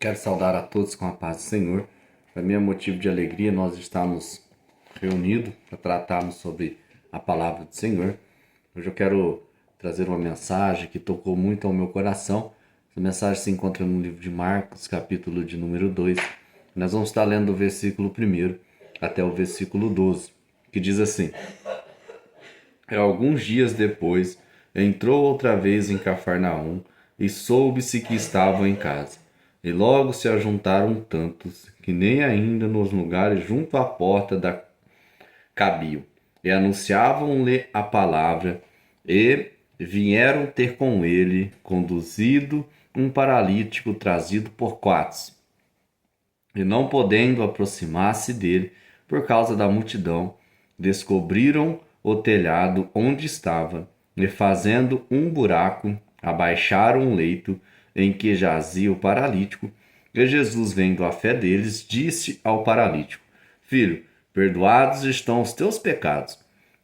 Quero saudar a todos com a paz do Senhor. Para mim é motivo de alegria nós estamos reunidos para tratarmos sobre a palavra do Senhor. Hoje eu quero trazer uma mensagem que tocou muito ao meu coração. Essa mensagem se encontra no livro de Marcos, capítulo de número 2. Nós vamos estar lendo do versículo 1 até o versículo 12, que diz assim: Alguns dias depois, entrou outra vez em Cafarnaum e soube-se que estavam em casa. E logo se ajuntaram tantos que nem ainda nos lugares junto à porta cabiam. E anunciavam-lhe a palavra, e vieram ter com ele, conduzido, um paralítico trazido por quatro. E não podendo aproximar-se dele, por causa da multidão, descobriram o telhado onde estava, e fazendo um buraco, abaixaram o leito em que jazia o paralítico. E Jesus, vendo a fé deles, disse ao paralítico: Filho, perdoados estão os teus pecados.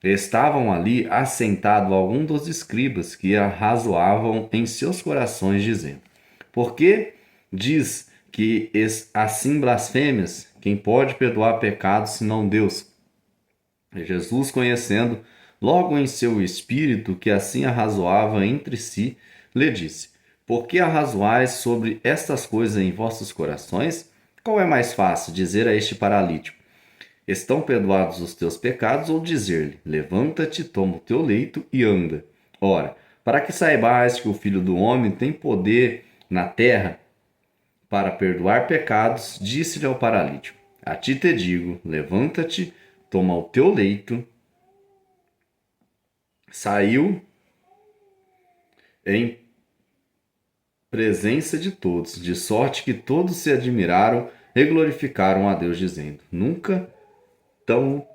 E estavam ali assentados alguns dos escribas que arrazoavam em seus corações, dizendo: Por que diz que assim blasfêmias? Quem pode perdoar pecados senão Deus? E Jesus, conhecendo logo em seu espírito que assim arrazoava entre si, lhe disse: Por que arrazoais sobre estas coisas em vossos corações? Qual é mais fácil, dizer a este paralítico: Estão perdoados os teus pecados, ou dizer-lhe: Levanta-te, toma o teu leito e anda? Ora, para que saibais que o Filho do Homem tem poder na terra para perdoar pecados, disse-lhe ao paralítico: A ti te digo, levanta-te, toma o teu leito. Saiu em presença de todos, de sorte que todos se admiraram e glorificaram a Deus, dizendo: Nunca tão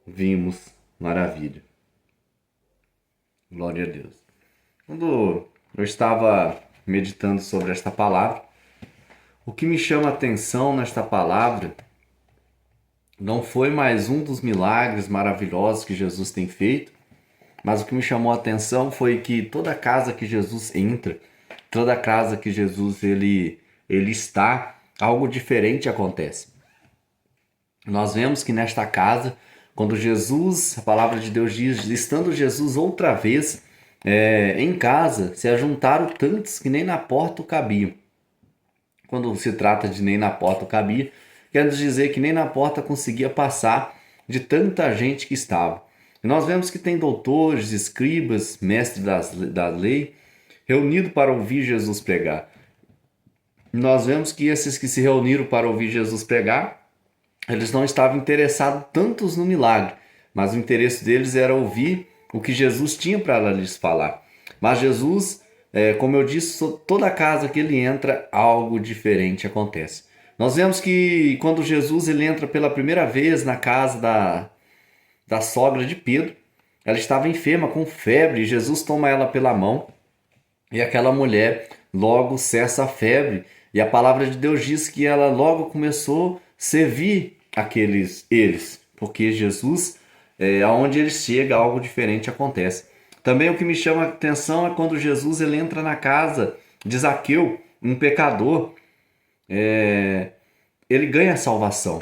vimos maravilha. Glória a Deus. Quando eu estava meditando sobre esta palavra, o que me chama a atenção nesta palavra não foi mais um dos milagres maravilhosos que Jesus tem feito, mas o que me chamou a atenção foi que toda casa que Jesus entra, toda casa que Jesus ele está, algo diferente acontece. Nós vemos que nesta casa, quando Jesus, a palavra de Deus diz, estando Jesus outra vez em casa, se ajuntaram tantos que nem na porta cabiam. Quando se trata de nem na porta cabia, quer dizer que nem na porta conseguia passar de tanta gente que estava. E nós vemos que tem doutores, escribas, mestres da lei, reunidos para ouvir Jesus pregar. Nós vemos que esses que se reuniram para ouvir Jesus pregar, eles não estavam interessados tantos no milagre, mas o interesse deles era ouvir o que Jesus tinha para lhes falar. Mas Jesus, como eu disse, toda casa que ele entra, algo diferente acontece. Nós vemos que quando Jesus ele entra pela primeira vez na casa da sogra de Pedro, ela estava enferma com febre, e Jesus toma ela pela mão, e aquela mulher logo cessa a febre, e a palavra de Deus diz que ela logo começou a servir eles, porque Jesus, aonde ele chega, algo diferente acontece. Também o que me chama a atenção é quando Jesus ele entra na casa de Zaqueu, um pecador, ele ganha salvação.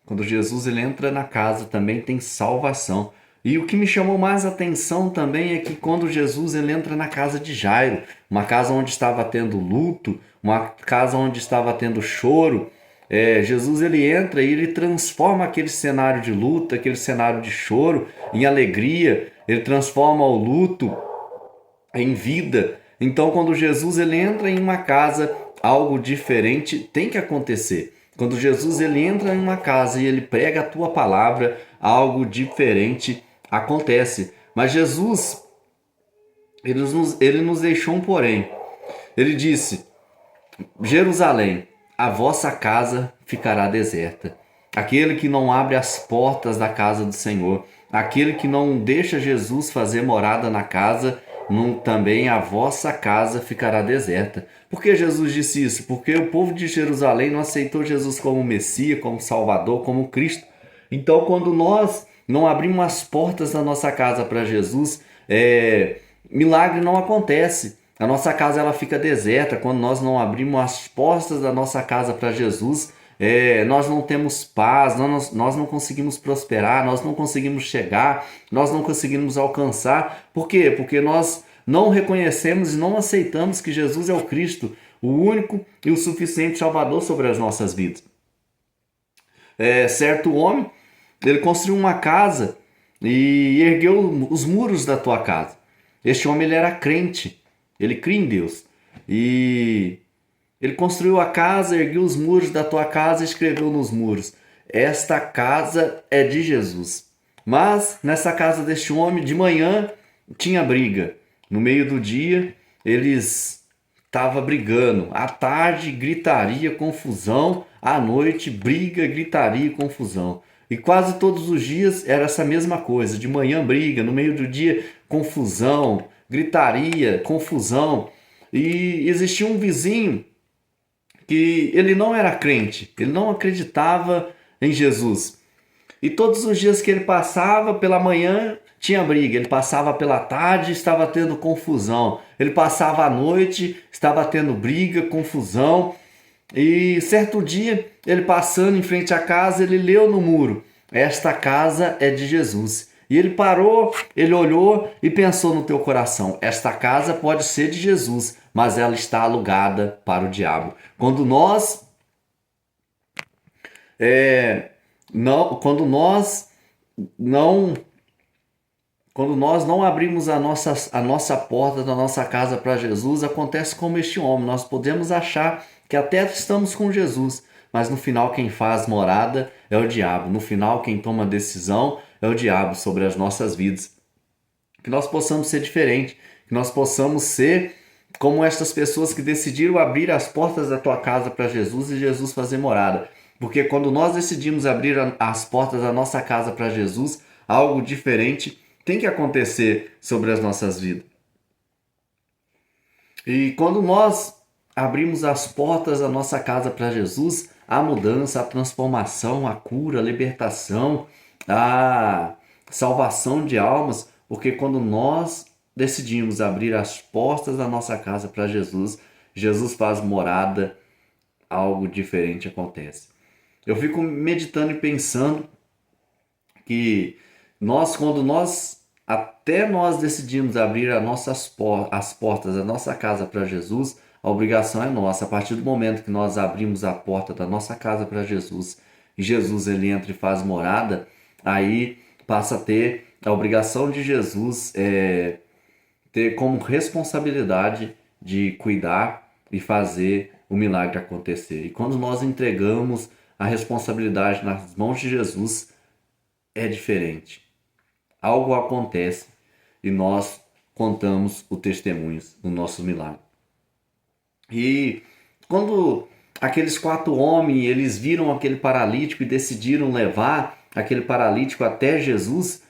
Quando Jesus ele entra na casa também tem salvação. E o que me chamou mais atenção também é que quando Jesus ele entra na casa de Jairo, uma casa onde estava tendo luto, uma casa onde estava tendo choro, Jesus ele entra e ele transforma aquele cenário de luta, aquele cenário de choro em alegria, ele transforma o luto em vida. Então quando Jesus ele entra em uma casa, algo diferente tem que acontecer. Quando Jesus ele entra em uma casa e ele prega a tua palavra, algo diferente acontece. Mas Jesus, ele nos deixou um porém. Ele disse: Jerusalém, a vossa casa ficará deserta. Aquele que não abre as portas da casa do Senhor, aquele que não deixa Jesus fazer morada na casa, também a vossa casa ficará deserta. Por que Jesus disse isso? Porque o povo de Jerusalém não aceitou Jesus como Messias, como Salvador, como Cristo. Então, quando nós não abrimos as portas da nossa casa para Jesus, milagre não acontece. a nossa casa ela fica deserta quando nós não abrimos as portas da nossa casa para Jesus. Nós não temos paz, nós não conseguimos prosperar, nós não conseguimos chegar, nós não conseguimos alcançar. Por quê? Porque nós não reconhecemos e não aceitamos que Jesus é o Cristo, o único e o suficiente Salvador sobre as nossas vidas. Certo homem, ele construiu uma casa e ergueu os muros da tua casa. Este homem ele era crente, ele cria em Deus. E ele construiu a casa, ergueu os muros da tua casa e escreveu nos muros: esta casa é de Jesus. Mas nessa casa deste homem, de manhã, tinha briga. No meio do dia, eles estavam brigando. À tarde, gritaria, confusão. À noite, briga, gritaria e confusão. E quase todos os dias era essa mesma coisa. De manhã, briga. No meio do dia, confusão, gritaria, confusão. E existia um vizinho que ele não era crente, ele não acreditava em Jesus. E todos os dias que ele passava, pela manhã tinha briga, ele passava pela tarde, estava tendo confusão, ele passava à noite, estava tendo briga, confusão. E certo dia, ele passando em frente à casa, ele leu no muro: esta casa é de Jesus. E ele parou, ele olhou e pensou no teu coração: esta casa pode ser de Jesus, mas ela está alugada para o diabo. Quando nós não abrimos a nossa porta da nossa casa para Jesus, acontece como este homem. Nós podemos achar que até estamos com Jesus, mas no final quem faz morada é o diabo. No final quem toma decisão é o diabo sobre as nossas vidas. Que nós possamos ser diferentes, que nós possamos ser como estas pessoas que decidiram abrir as portas da tua casa para Jesus e Jesus fazer morada. Porque quando nós decidimos abrir as portas da nossa casa para Jesus, algo diferente tem que acontecer sobre as nossas vidas. E quando nós abrimos as portas da nossa casa para Jesus, a mudança, a transformação, a cura, a libertação, a salvação de almas, porque quando nós decidimos abrir as portas da nossa casa para Jesus, Jesus faz morada, algo diferente acontece. Eu fico meditando e pensando que quando nós decidimos abrir as portas da nossa casa para Jesus, a obrigação é nossa. A partir do momento que nós abrimos a porta da nossa casa para Jesus e Jesus ele entra e faz morada, aí passa a ter a obrigação de Jesus ter como responsabilidade de cuidar e fazer o milagre acontecer. E quando nós entregamos a responsabilidade nas mãos de Jesus, é diferente. Algo acontece e nós contamos os testemunhos do nosso milagre. E quando aqueles 4 homens, eles viram aquele paralítico e decidiram levar aquele paralítico até Jesus,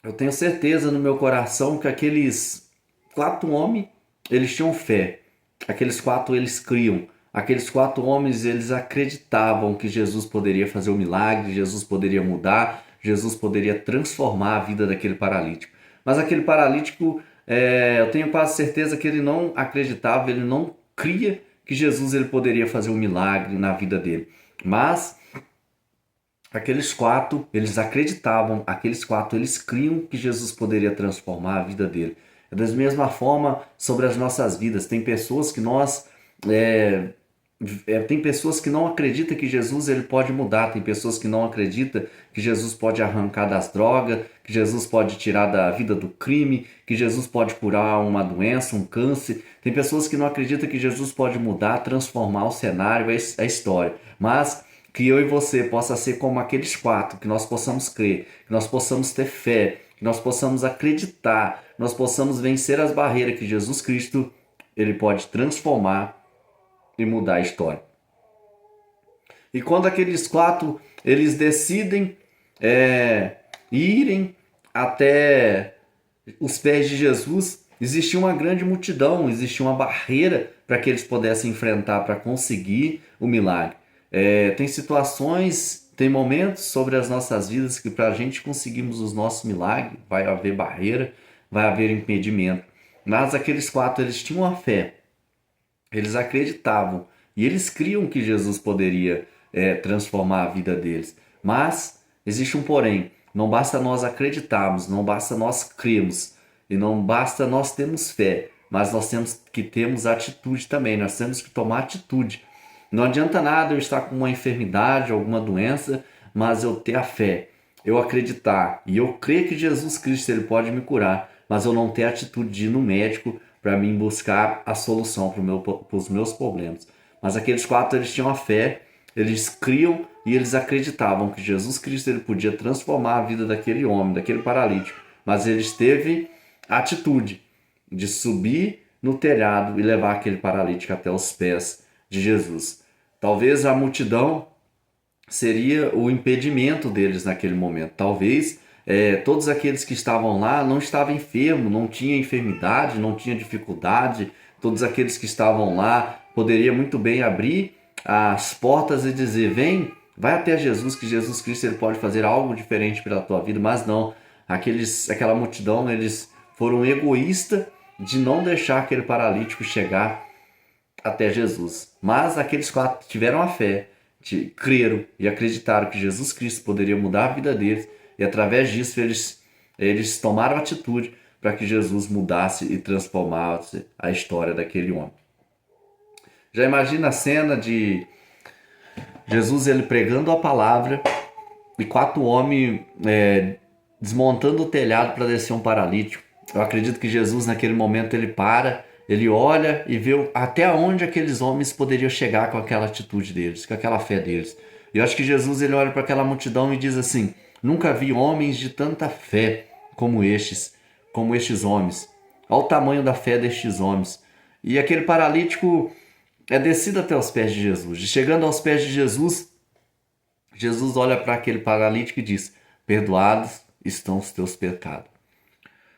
eu tenho certeza no meu coração que aqueles 4 homens, eles tinham fé. Aqueles 4, eles criam. Aqueles 4 homens, eles acreditavam que Jesus poderia fazer o milagre, Jesus poderia mudar, Jesus poderia transformar a vida daquele paralítico. Mas aquele paralítico, eu tenho quase certeza que ele não acreditava, ele não cria que Jesus ele poderia fazer um milagre na vida dele. Mas aqueles 4, eles acreditavam, aqueles 4, eles criam que Jesus poderia transformar a vida dele. Da mesma forma, sobre as nossas vidas, tem pessoas que tem pessoas que não acreditam que Jesus ele pode mudar, tem pessoas que não acreditam que Jesus pode arrancar das drogas, que Jesus pode tirar da vida do crime, que Jesus pode curar uma doença, um câncer. Tem pessoas que não acreditam que Jesus pode mudar, transformar o cenário, a história. Mas que eu e você possa ser como aqueles 4, que nós possamos crer, que nós possamos ter fé, que nós possamos acreditar, que nós possamos vencer as barreiras que Jesus Cristo ele pode transformar e mudar a história. E quando aqueles 4 eles decidem irem até os pés de Jesus, existia uma grande multidão, existia uma barreira para que eles pudessem enfrentar para conseguir o milagre. Tem situações, tem momentos sobre as nossas vidas que para a gente conseguirmos os nossos milagres vai haver barreira, vai haver impedimento. Mas aqueles quatro, eles tinham a fé, eles acreditavam e eles criam que Jesus poderia transformar a vida deles. Mas existe um porém, não basta nós acreditarmos, não basta nós crermos e não basta nós termos fé, mas nós temos que termos atitude também, nós temos que tomar atitude. Não adianta nada eu estar com uma enfermidade, alguma doença, mas eu ter a fé, eu acreditar e eu crer que Jesus Cristo ele pode me curar, mas eu não ter a atitude de ir no médico para mim buscar a solução para os meus problemas. Mas aqueles quatro eles tinham a fé, eles criam e eles acreditavam que Jesus Cristo ele podia transformar a vida daquele homem, daquele paralítico. Mas eles teve a atitude de subir no telhado e levar aquele paralítico até os pés de Jesus. Talvez a multidão seria o impedimento deles naquele momento. Talvez todos aqueles que estavam lá não estavam enfermos, não tinham enfermidade, não tinham dificuldade. Todos aqueles que estavam lá poderiam muito bem abrir as portas e dizer: vem, vai até Jesus, que Jesus Cristo ele pode fazer algo diferente pela tua vida. Mas não, aquela multidão, eles foram egoístas de não deixar aquele paralítico chegar até Jesus. Mas aqueles quatro tiveram a fé, creram e acreditaram que Jesus Cristo poderia mudar a vida deles, e através disso eles tomaram atitude para que Jesus mudasse e transformasse a história daquele homem. Já imagina a cena de Jesus ele pregando a palavra e quatro homens desmontando o telhado para descer um paralítico. Eu acredito que Jesus naquele momento ele para, ele olha e vê até onde aqueles homens poderiam chegar com aquela atitude deles, com aquela fé deles. E eu acho que Jesus ele olha para aquela multidão e diz assim: nunca vi homens de tanta fé como estes homens. Olha o tamanho da fé destes homens. E aquele paralítico é descido até os pés de Jesus. E chegando aos pés de Jesus, Jesus olha para aquele paralítico e diz: perdoados estão os teus pecados.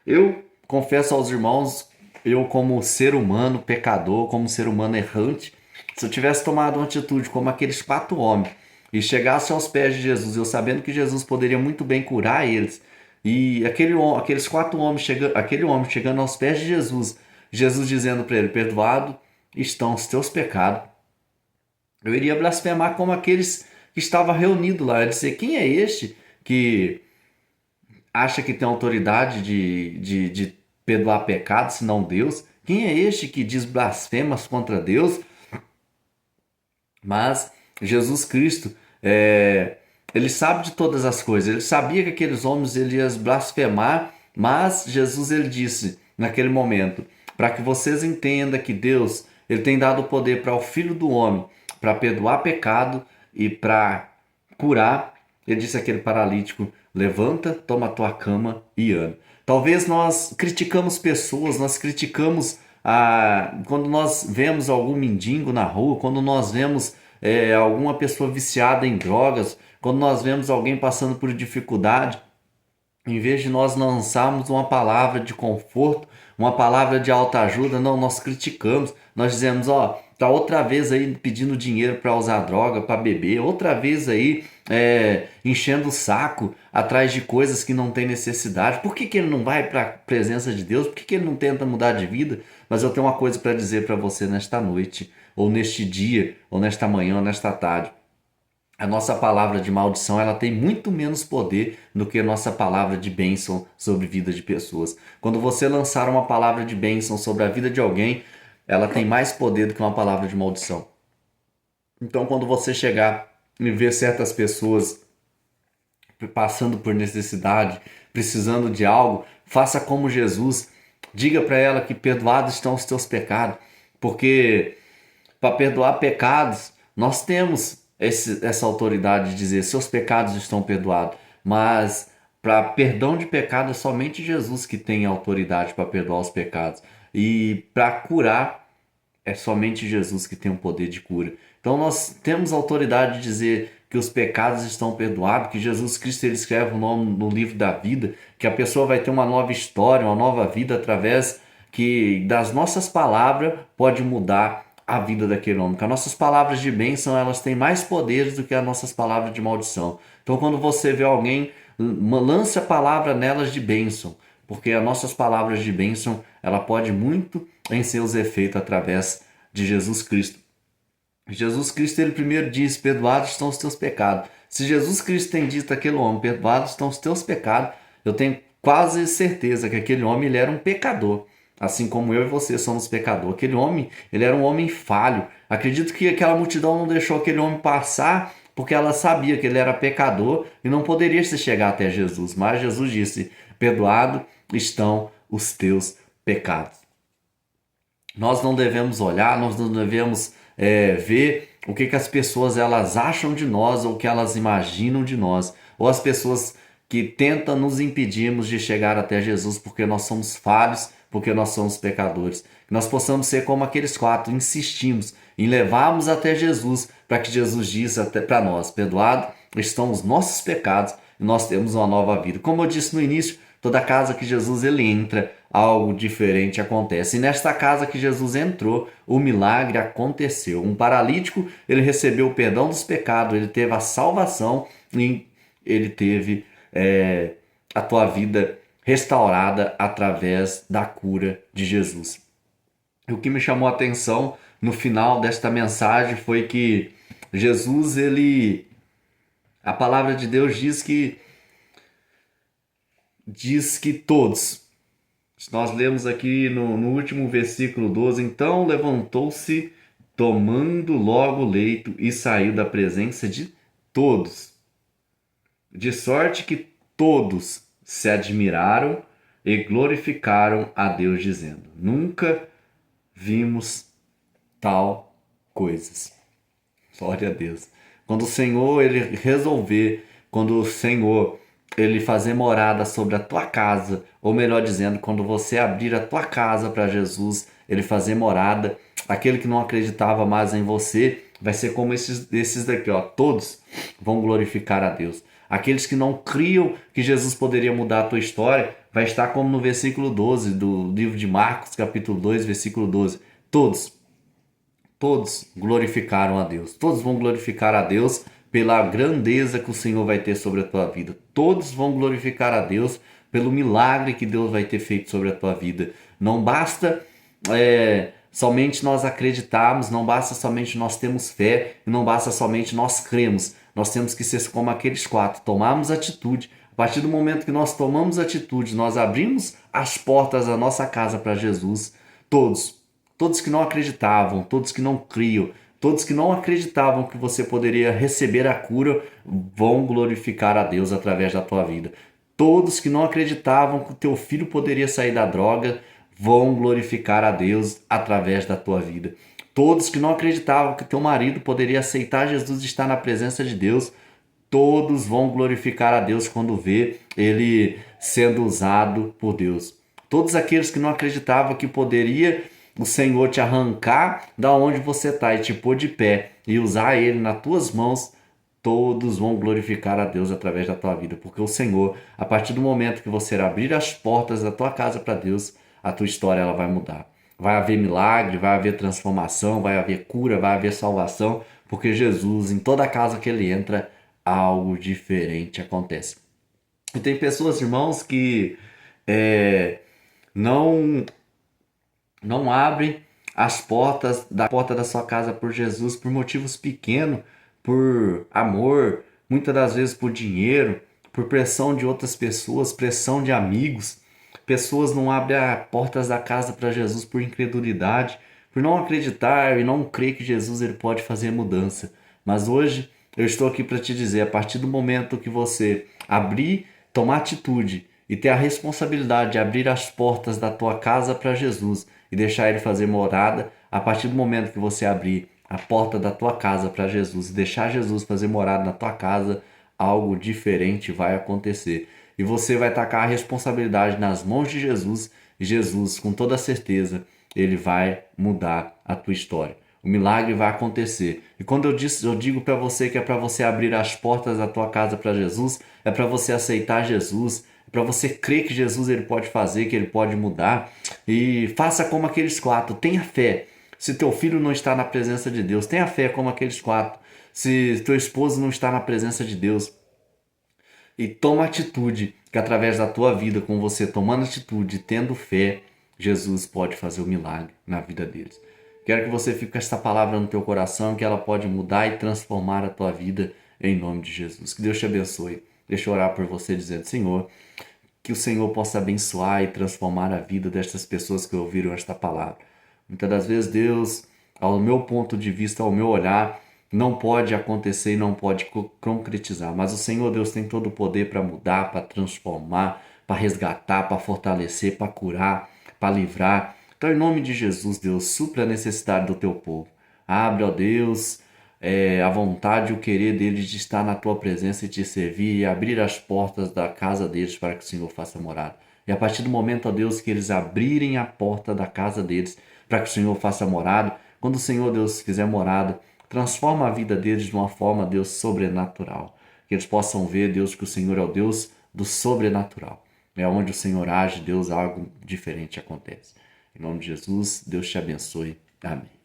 Eu confesso aos irmãos, eu como ser humano pecador, como ser humano errante, se eu tivesse tomado uma atitude como aqueles quatro homens e chegasse aos pés de Jesus, eu sabendo que Jesus poderia muito bem curar eles, e aqueles quatro homens aquele homem chegando aos pés de Jesus, Jesus dizendo para ele: perdoado estão os teus pecados, eu iria blasfemar como aqueles que estavam reunidos lá, dizer: quem é este que acha que tem autoridade de perdoar pecados, senão Deus? Quem é este que diz blasfemas contra Deus? Mas Jesus Cristo, ele sabe de todas as coisas. Ele sabia que aqueles homens ele iam blasfemar, mas Jesus ele disse naquele momento: para que vocês entendam que Deus ele tem dado poder para o Filho do Homem para perdoar pecado e para curar. Ele disse àquele paralítico: levanta, toma a tua cama e anda. Talvez nós criticamos pessoas, nós criticamos quando nós vemos algum mendigo na rua, quando nós vemos alguma pessoa viciada em drogas, quando nós vemos alguém passando por dificuldade, em vez de nós lançarmos uma palavra de conforto, uma palavra de autoajuda, não, nós criticamos, nós dizemos: ó, tá outra vez aí pedindo dinheiro para usar droga, para beber, outra vez aí enchendo o saco atrás de coisas que não tem necessidade. Por que ele não vai para a presença de Deus? Por que ele não tenta mudar de vida? Mas eu tenho uma coisa para dizer para você nesta noite, ou neste dia, ou nesta manhã, ou nesta tarde. A nossa palavra de maldição ela tem muito menos poder do que a nossa palavra de bênção sobre a vida de pessoas. Quando você lançar uma palavra de bênção sobre a vida de alguém, ela tem mais poder do que uma palavra de maldição. Então, quando você chegar e ver certas pessoas passando por necessidade, precisando de algo, faça como Jesus. Diga para ela que perdoados estão os teus pecados, porque para perdoar pecados, nós temos essa autoridade de dizer: seus pecados estão perdoados. Mas para perdão de pecado é somente Jesus que tem autoridade para perdoar os pecados. E para curar é somente Jesus que tem o poder de cura. Então nós temos autoridade de dizer que os pecados estão perdoados, que Jesus Cristo ele escreve o nome no livro da vida, que a pessoa vai ter uma nova história, uma nova vida através que das nossas palavras pode mudar a vida daquele homem. Que as nossas palavras de bênção elas têm mais poderes do que as nossas palavras de maldição. Então quando você vê alguém, lance a palavra nelas de bênção. porque as nossas palavras de bênção, ela pode muito em seus efeitos através de Jesus Cristo. Jesus Cristo, ele primeiro diz, perdoados estão os teus pecados. Se Jesus Cristo tem dito àquele homem, perdoados estão os teus pecados, eu tenho quase certeza que aquele homem, ele era um pecador. Assim como eu e você somos pecadores. Aquele homem, ele era um homem falho. Acredito que aquela multidão não deixou aquele homem passar porque ela sabia que ele era pecador e não poderia se chegar até Jesus. Mas Jesus disse, perdoado estão os teus pecados. Nós não devemos olhar, nós não devemos ver o que as pessoas elas acham de nós ou o que elas imaginam de nós, ou as pessoas que tentam nos impedirmos de chegar até Jesus porque nós somos falhos, porque nós somos pecadores. Que nós possamos ser como aqueles quatro, insistimos em levarmos até Jesus, para que Jesus diz até para nós, perdoado estão os nossos pecados e nós temos uma nova vida. Como eu disse no início, toda casa que Jesus ele entra, algo diferente acontece. E nesta casa que Jesus entrou, o milagre aconteceu. Um paralítico, ele recebeu o perdão dos pecados, ele teve a salvação e ele teve a tua vida restaurada através da cura de Jesus. E o que me chamou a atenção no final desta mensagem foi que Jesus, a palavra de Deus diz que todos, nós lemos aqui no último versículo 12, então levantou-se, tomando logo o leito e saiu da presença de todos, de sorte que todos se admiraram e glorificaram a Deus, dizendo, nunca vimos tal coisas. Glória a Deus. Quando o Senhor ele resolver, quando o Senhor ele fazer morada sobre a tua casa, ou melhor dizendo, quando você abrir a tua casa para Jesus, ele fazer morada, aquele que não acreditava mais em você, vai ser como esses daqui, ó, todos vão glorificar a Deus. Aqueles que não criam que Jesus poderia mudar a tua história, vai estar como no versículo 12 do livro de Marcos, capítulo 2, versículo 12. Todos glorificaram a Deus. Todos vão glorificar a Deus pela grandeza que o Senhor vai ter sobre a tua vida. Todos vão glorificar a Deus pelo milagre que Deus vai ter feito sobre a tua vida. Não basta somente nós acreditarmos, não basta somente nós termos fé, e não basta somente nós cremos. Nós temos que ser como aqueles quatro, tomarmos atitude. A partir do momento que nós tomamos atitude, nós abrimos as portas da nossa casa para Jesus, todos que não acreditavam, todos que não criam, todos que não acreditavam que você poderia receber a cura, vão glorificar a Deus através da tua vida. Todos que não acreditavam que o teu filho poderia sair da droga, vão glorificar a Deus através da tua vida. Todos que não acreditavam que teu marido poderia aceitar Jesus e estar na presença de Deus, todos vão glorificar a Deus quando vê ele sendo usado por Deus. Todos aqueles que não acreditavam que poderia o Senhor te arrancar da onde você está e te pôr de pé e usar ele nas tuas mãos, todos vão glorificar a Deus através da tua vida. Porque o Senhor, a partir do momento que você abrir as portas da tua casa para Deus, a tua história ela vai mudar. Vai haver milagre, vai haver transformação, vai haver cura, vai haver salvação, porque Jesus, em toda casa que ele entra, algo diferente acontece. E tem pessoas, irmãos, que não abrem as portas da porta da sua casa por Jesus por motivos pequenos, por amor, muitas das vezes por dinheiro, por pressão de outras pessoas, pressão de amigos. Pessoas não abrem as portas da casa para Jesus por incredulidade, por não acreditar e não crer que Jesus ele pode fazer mudança. Mas hoje eu estou aqui para te dizer, a partir do momento que você abrir, tomar atitude e ter a responsabilidade de abrir as portas da tua casa para Jesus e deixar ele fazer morada, a partir do momento que você abrir a porta da tua casa para Jesus e deixar Jesus fazer morada na tua casa, algo diferente vai acontecer. E você vai tacar a responsabilidade nas mãos de Jesus, e Jesus, com toda certeza, ele vai mudar a tua história. O milagre vai acontecer. E quando eu digo para você que é para você abrir as portas da tua casa para Jesus, é para você aceitar Jesus, é para você crer que Jesus ele pode fazer, que ele pode mudar. E faça como aqueles quatro, tenha fé. Se teu filho não está na presença de Deus, tenha fé como aqueles quatro. Se teu esposo não está na presença de Deus, e toma atitude que através da tua vida, com você tomando atitude, tendo fé, Jesus pode fazer o milagre na vida deles. Quero que você fique com esta palavra no teu coração, que ela pode mudar e transformar a tua vida em nome de Jesus. Que Deus te abençoe. Deixa eu orar por você dizendo, Senhor, que o Senhor possa abençoar e transformar a vida destas pessoas que ouviram esta palavra. Muitas das vezes, Deus, ao meu ponto de vista, ao meu olhar, não pode acontecer e não pode concretizar. Mas o Senhor, Deus, tem todo o poder para mudar, para transformar, para resgatar, para fortalecer, para curar, para livrar. Então, em nome de Jesus, Deus, supra a necessidade do teu povo. Abre, ó Deus, a vontade e o querer deles de estar na tua presença e te servir e abrir as portas da casa deles para que o Senhor faça morada. E a partir do momento, ó Deus, que eles abrirem a porta da casa deles para que o Senhor faça morada, quando o Senhor, Deus, fizer morada, transforma a vida deles de uma forma, Deus, sobrenatural. Que eles possam ver, Deus, que o Senhor é o Deus do sobrenatural. É onde o Senhor age, Deus, algo diferente acontece. Em nome de Jesus, Deus te abençoe. Amém.